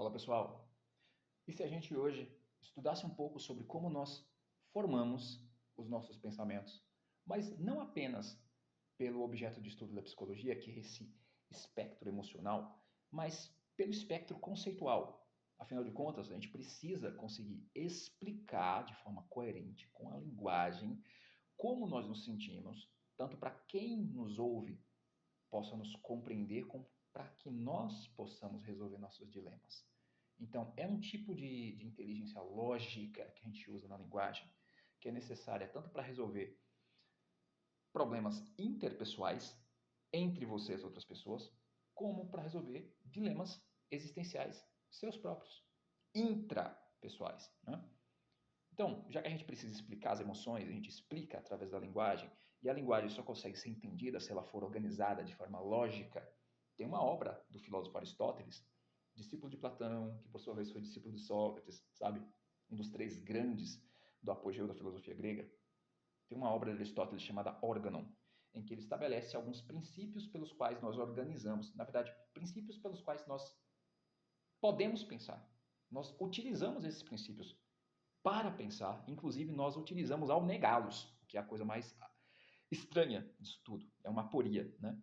Fala pessoal, e se a gente hoje estudasse um pouco sobre como nós formamos os nossos pensamentos, mas não apenas pelo objeto de estudo da psicologia, que é esse espectro emocional, mas pelo espectro conceitual. Afinal de contas, a gente precisa conseguir explicar de forma coerente, com a linguagem, como nós nos sentimos, tanto para quem nos ouve possa nos compreender, para que nós possamos resolver nossos dilemas. Então, é um tipo de inteligência lógica que a gente usa na linguagem, que é necessária tanto para resolver problemas interpessoais entre você e as outras pessoas, como para resolver dilemas existenciais seus próprios, intrapessoais, né? Então, já que a gente precisa explicar as emoções, a gente explica através da linguagem, e a linguagem só consegue ser entendida se ela for organizada de forma lógica. Tem uma obra do filósofo Aristóteles, discípulo de Platão, que por sua vez foi discípulo de Sócrates, sabe? Um dos três grandes do apogeu da filosofia grega. Tem uma obra de Aristóteles chamada Organon, em que ele estabelece alguns princípios pelos quais nós organizamos, na verdade, princípios pelos quais nós podemos pensar. Nós utilizamos esses princípios para pensar, inclusive nós utilizamos ao negá-los, que é a coisa mais estranha disso tudo. É uma aporia, né?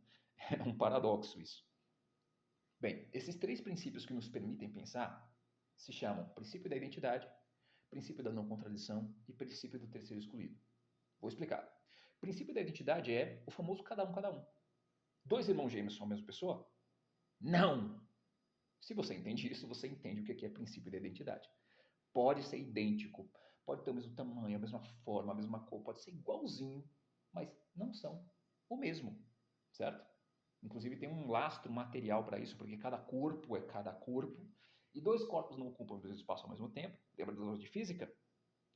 É um paradoxo isso. Bem, esses três princípios que nos permitem pensar se chamam princípio da identidade, princípio da não contradição e princípio do terceiro excluído. Vou explicar. Princípio da identidade é o famoso cada um, cada um. Dois irmãos gêmeos são a mesma pessoa? Não! Se você entende isso, você entende o que é princípio da identidade. Pode ser idêntico, pode ter o mesmo tamanho, a mesma forma, a mesma cor, pode ser igualzinho, mas não são o mesmo, certo? Inclusive tem um lastro material para isso, porque cada corpo é cada corpo, e dois corpos não ocupam o mesmo espaço ao mesmo tempo. Lembra das leis de física?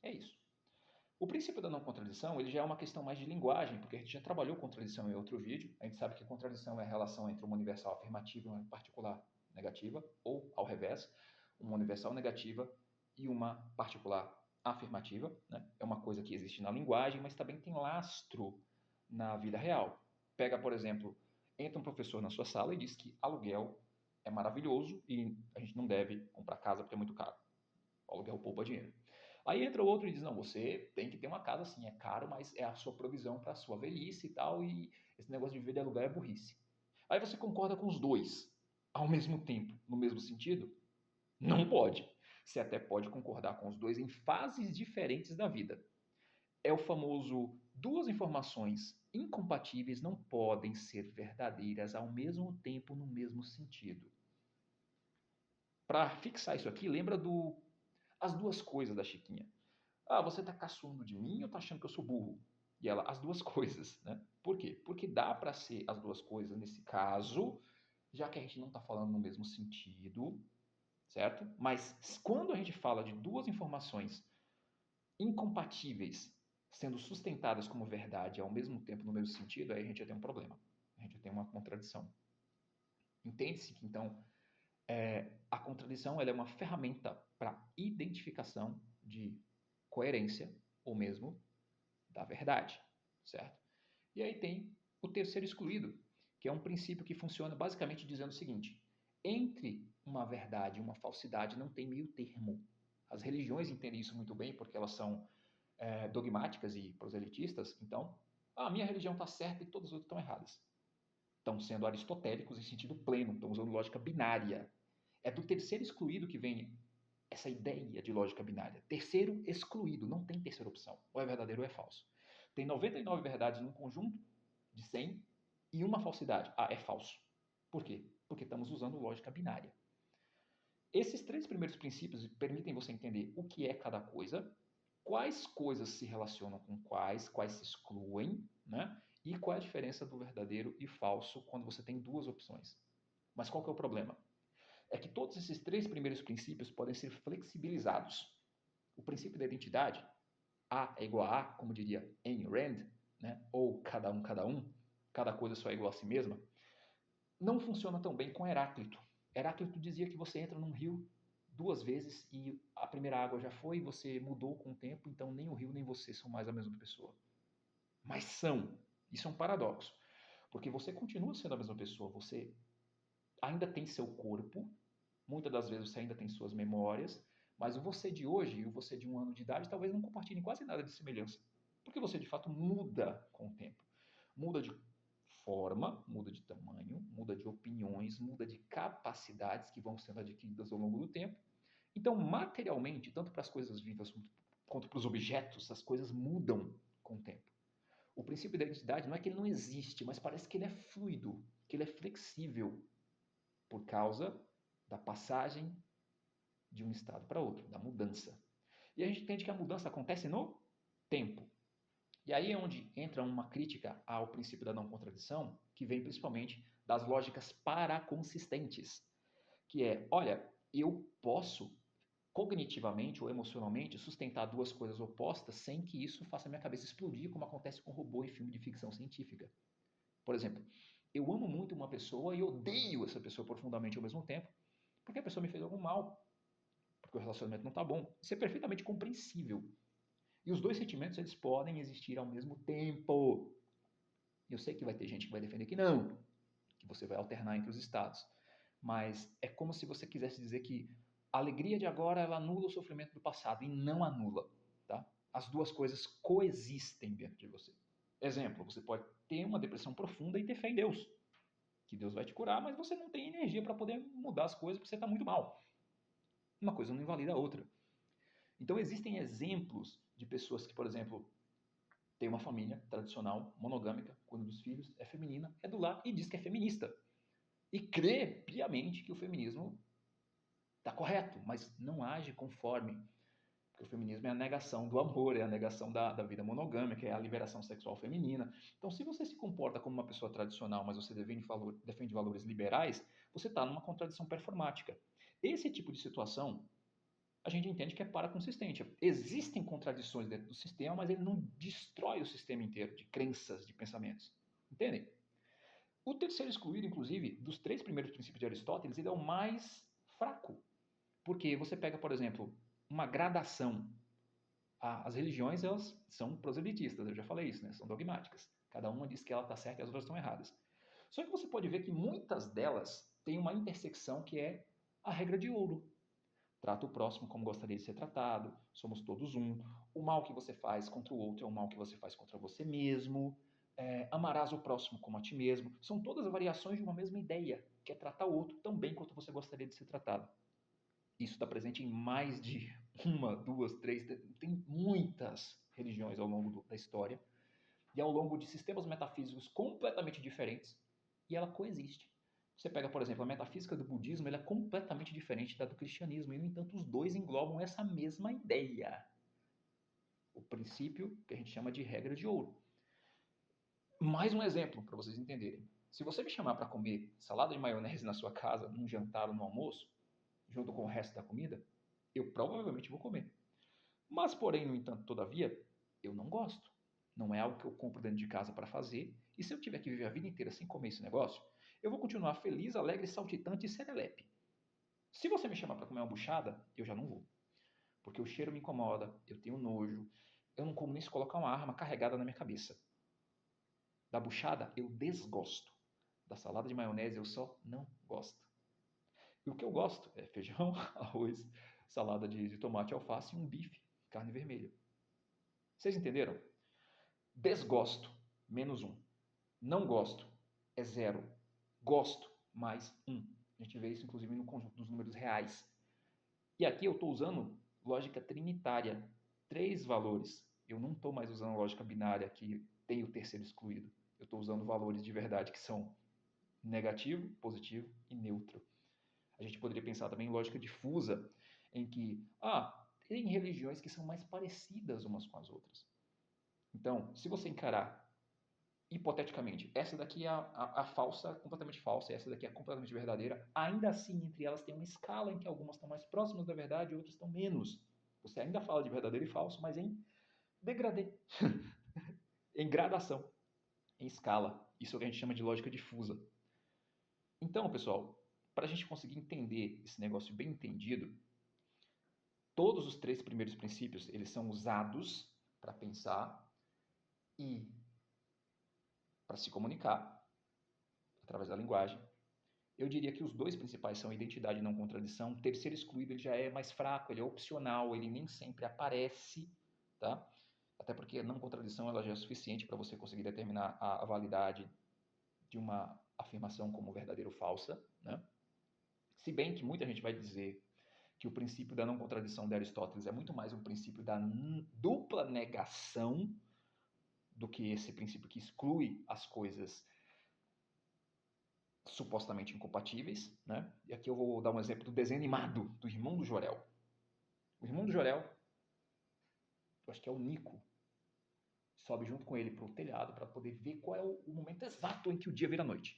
É isso. O princípio da não contradição, ele já é uma questão mais de linguagem, porque a gente já trabalhou contradição em outro vídeo. A gente sabe que contradição é a relação entre uma universal afirmativa e uma particular negativa, ou ao revés, uma universal negativa e uma particular afirmativa, né? É uma coisa que existe na linguagem, mas também tem lastro na vida real. Pega, por exemplo, entra um professor na sua sala e diz que aluguel é maravilhoso e a gente não deve comprar casa porque é muito caro. O aluguel poupa dinheiro. Aí entra outro e diz, não, você tem que ter uma casa assim, é caro, mas é a sua provisão para a sua velhice e tal, e esse negócio de viver de aluguel é burrice. Aí você concorda com os dois ao mesmo tempo, no mesmo sentido? Não pode. Você até pode concordar com os dois em fases diferentes da vida. É o famoso duas informações incompatíveis não podem ser verdadeiras ao mesmo tempo no mesmo sentido. Para fixar isso aqui, lembra do as duas coisas da Chiquinha. Ah, você tá caçoando de mim ou tá achando que eu sou burro? E ela, as duas coisas, né? Por quê? Porque dá para ser as duas coisas nesse caso, já que a gente não está falando no mesmo sentido, certo? Mas quando a gente fala de duas informações incompatíveis sendo sustentadas como verdade ao mesmo tempo no mesmo sentido, aí a gente já tem um problema. A gente já tem uma contradição. Entende-se que, então, a contradição ela é uma ferramenta para identificação de coerência ou mesmo da verdade, certo? E aí tem o terceiro excluído, que é um princípio que funciona basicamente dizendo o seguinte: entre uma verdade e uma falsidade não tem meio termo. As religiões entendem isso muito bem porque elas são dogmáticas e proselitistas. Então, a minha religião está certa e todas as outras estão erradas. Estão sendo aristotélicos em sentido pleno, estão usando lógica binária. É do terceiro excluído que vem essa ideia de lógica binária. Terceiro excluído, não tem terceira opção. Ou é verdadeiro ou é falso. Tem 99 verdades num conjunto de 100 e uma falsidade. Ah, é falso. Por quê? Porque estamos usando lógica binária. Esses três primeiros princípios permitem você entender o que é cada coisa, quais coisas se relacionam com quais se excluem, né? E qual é a diferença do verdadeiro e falso quando você tem duas opções. Mas qual que é o problema? É que todos esses três primeiros princípios podem ser flexibilizados. O princípio da identidade, A é igual a A, como diria Ayn Rand, né? Ou cada coisa só é igual a si mesma, não funciona tão bem com Heráclito. Heráclito dizia que você entra num rio duas vezes e a primeira água já foi e você mudou com o tempo, então nem o rio nem você são mais a mesma pessoa. Mas são. Isso é um paradoxo. Porque você continua sendo a mesma pessoa, você ainda tem seu corpo, Muitas das vezes você ainda tem suas memórias, mas o você de hoje e o você de 1 ano de idade talvez não compartilhem quase nada de semelhança. Porque você de fato muda com o tempo. Muda de forma, muda de tamanho, muda de opiniões, muda de capacidades que vão sendo adquiridas ao longo do tempo. Então, materialmente, tanto para as coisas vivas quanto para os objetos, as coisas mudam com o tempo. O princípio da identidade não é que ele não existe, mas parece que ele é fluido, que ele é flexível por causa da passagem de um estado para outro, da mudança. E a gente entende que a mudança acontece no tempo. E aí é onde entra uma crítica ao princípio da não contradição, que vem principalmente das lógicas paraconsistentes, que é, olha, eu posso cognitivamente ou emocionalmente sustentar duas coisas opostas sem que isso faça minha cabeça explodir, como acontece com robô em filme de ficção científica. Por exemplo, eu amo muito uma pessoa e odeio essa pessoa profundamente ao mesmo tempo, porque a pessoa me fez algum mal, porque o relacionamento não está bom. Isso é perfeitamente compreensível. E os dois sentimentos eles podem existir ao mesmo tempo. Eu sei que vai ter gente que vai defender que não, que você vai alternar entre os estados. Mas é como se você quisesse dizer que a alegria de agora ela anula o sofrimento do passado e não anula. Tá? As duas coisas coexistem dentro de você. Exemplo, você pode ter uma depressão profunda e ter fé em Deus. Que Deus vai te curar, mas você não tem energia para poder mudar as coisas porque você está muito mal. Uma coisa não invalida a outra. Então existem exemplos de pessoas que, por exemplo, têm uma família tradicional, monogâmica, cuida dos filhos, é feminina, é do lar e diz que é feminista. E crê piamente que o feminismo está correto, mas não age conforme. Porque o feminismo é a negação do amor, é a negação da vida monogâmica, é a liberação sexual feminina. Então, se você se comporta como uma pessoa tradicional, mas você defende valores liberais, você está numa contradição performática. Esse tipo de situação, a gente entende que é paraconsistente. Existem contradições dentro do sistema, mas ele não destrói o sistema inteiro de crenças, de pensamentos. Entendem? O terceiro excluído, inclusive, dos 3 primeiros princípios de Aristóteles, ele é o mais fraco. Porque você pega, por exemplo, uma gradação. As religiões, elas são proselitistas, eu já falei isso, né? São dogmáticas. Cada uma diz que ela está certa e as outras estão erradas. Só que você pode ver que muitas delas têm uma intersecção que é a regra de ouro. Trata o próximo como gostaria de ser tratado, somos todos um. O mal que você faz contra o outro é o mal que você faz contra você mesmo. Amarás o próximo como a ti mesmo. São todas variações de uma mesma ideia, que é tratar o outro tão bem quanto você gostaria de ser tratado. Isso está presente em mais de 1, 2, 3, tem muitas religiões ao longo da história e ao longo de sistemas metafísicos completamente diferentes, e ela coexiste. Você pega, por exemplo, a metafísica do budismo, ela é completamente diferente da do cristianismo, e no entanto os dois englobam essa mesma ideia. O princípio que a gente chama de regra de ouro. Mais um exemplo para vocês entenderem. Se você me chamar para comer salada de maionese na sua casa, num jantar ou no almoço, junto com o resto da comida, eu provavelmente vou comer. Mas, porém, no entanto, todavia, eu não gosto. Não é algo que eu compro dentro de casa para fazer. E se eu tiver que viver a vida inteira sem comer esse negócio, eu vou continuar feliz, alegre, saltitante e serelepe. Se você me chamar para comer uma buchada, eu já não vou. Porque o cheiro me incomoda, eu tenho nojo, eu não como nem se colocar uma arma carregada na minha cabeça. Da buchada, eu desgosto. Da salada de maionese, eu só não gosto. E o que eu gosto é feijão, arroz, salada de tomate, alface e um bife, carne vermelha. Vocês entenderam? Desgosto, -1. Não gosto, é 0. Gosto, mais 1. A gente vê isso, inclusive, no conjunto dos números reais. E aqui eu estou usando lógica trinitária. 3 valores. Eu não estou mais usando lógica binária, que tem o terceiro excluído. Eu estou usando valores de verdade que são negativo, positivo e neutro. A gente poderia pensar também em lógica difusa, em que, tem religiões que são mais parecidas umas com as outras. Então, se você encarar, hipoteticamente, essa daqui é a falsa, completamente falsa, e essa daqui é completamente verdadeira, ainda assim, entre elas tem uma escala em que algumas estão mais próximas da verdade e outras estão menos. Você ainda fala de verdadeiro e falso, mas em degradê, em gradação, em escala. Isso é o que a gente chama de lógica difusa. Então, pessoal, para a gente conseguir entender esse negócio bem entendido, todos os 3 primeiros princípios eles são usados para pensar e para se comunicar através da linguagem. eu diria que os dois principais são identidade e não contradição. O terceiro excluído ele já é mais fraco, ele é opcional, ele nem sempre aparece, tá? Até porque a não contradição ela já é suficiente para você conseguir determinar a validade de uma afirmação como verdadeira ou falsa, né? Se bem que muita gente vai dizer que o princípio da não contradição de Aristóteles é muito mais um princípio da dupla negação do que esse princípio que exclui as coisas supostamente incompatíveis, né? E aqui eu vou dar um exemplo do desenho animado do irmão do Jorel. O irmão do Jorel, eu acho que é o Nico, sobe junto com ele para o telhado para poder ver qual é o momento exato em que o dia vira noite.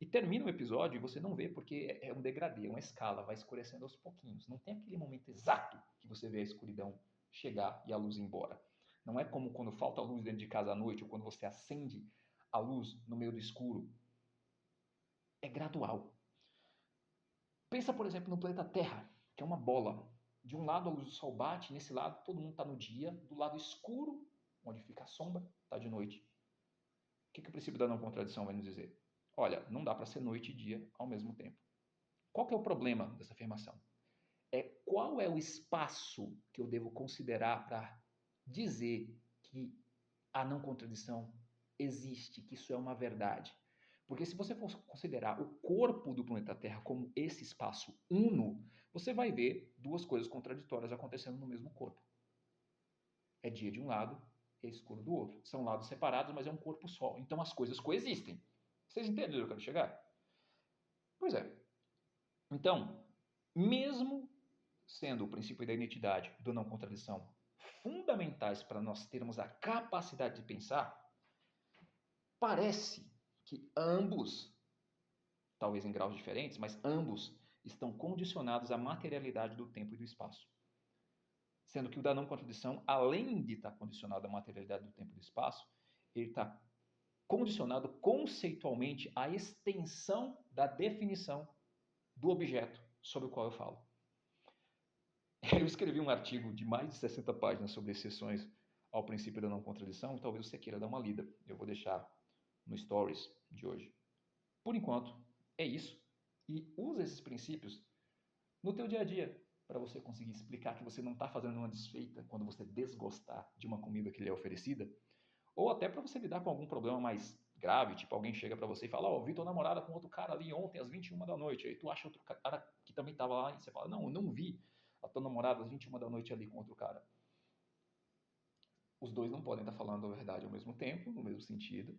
E termina o episódio e você não vê porque é um degradê, é uma escala, vai escurecendo aos pouquinhos. Não tem aquele momento exato que você vê a escuridão chegar e a luz ir embora. Não é como quando falta luz dentro de casa à noite ou quando você acende a luz no meio do escuro. É gradual. Pensa, por exemplo, no planeta Terra, que é uma bola. De um lado a luz do sol bate, nesse lado todo mundo está no dia, do lado escuro, onde fica a sombra, está de noite. O que o princípio da não contradição vai nos dizer? Olha, não dá para ser noite e dia ao mesmo tempo. Qual que é o problema dessa afirmação? É qual é o espaço que eu devo considerar para dizer que a não contradição existe, que isso é uma verdade. Porque se você for considerar o corpo do planeta Terra como esse espaço uno, você vai ver duas coisas contraditórias acontecendo no mesmo corpo. É dia de um lado e escuro do outro. São lados separados, mas é um corpo só. Então as coisas coexistem. Vocês entendem onde eu quero chegar? Pois é. Então, mesmo sendo o princípio da identidade e do não contradição fundamentais para nós termos a capacidade de pensar, parece que ambos, talvez em graus diferentes, mas ambos estão condicionados à materialidade do tempo e do espaço. Sendo que o da não contradição, além de estar condicionado à materialidade do tempo e do espaço, ele está condicionado conceitualmente à extensão da definição do objeto sobre o qual eu falo. Eu escrevi um artigo de mais de 60 páginas sobre exceções ao princípio da não contradição, e talvez você queira dar uma lida. Eu vou deixar no Stories de hoje. Por enquanto, é isso. E usa esses princípios no teu dia a dia para você conseguir explicar que você não está fazendo uma desfeita quando você desgostar de uma comida que lhe é oferecida, ou até para você lidar com algum problema mais grave, tipo alguém chega para você e fala, ó, vi tua namorada com outro cara ali ontem às 21 da noite, aí tu acha outro cara que também estava lá e você fala, não, eu não vi a tua namorada às 21 da noite ali com outro cara. Os dois não podem estar falando a verdade ao mesmo tempo, no mesmo sentido,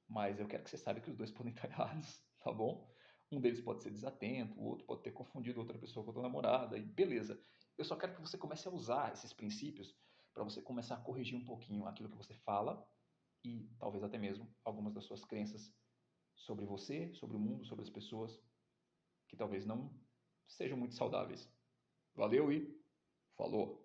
mas eu quero que você saiba que os dois podem estar errados, tá bom? Um deles pode ser desatento, o outro pode ter confundido outra pessoa com a tua namorada, e beleza. Eu só quero que você comece a usar esses princípios para você começar a corrigir um pouquinho aquilo que você fala e talvez até mesmo algumas das suas crenças sobre você, sobre o mundo, sobre as pessoas, que talvez não sejam muito saudáveis. Valeu e falou!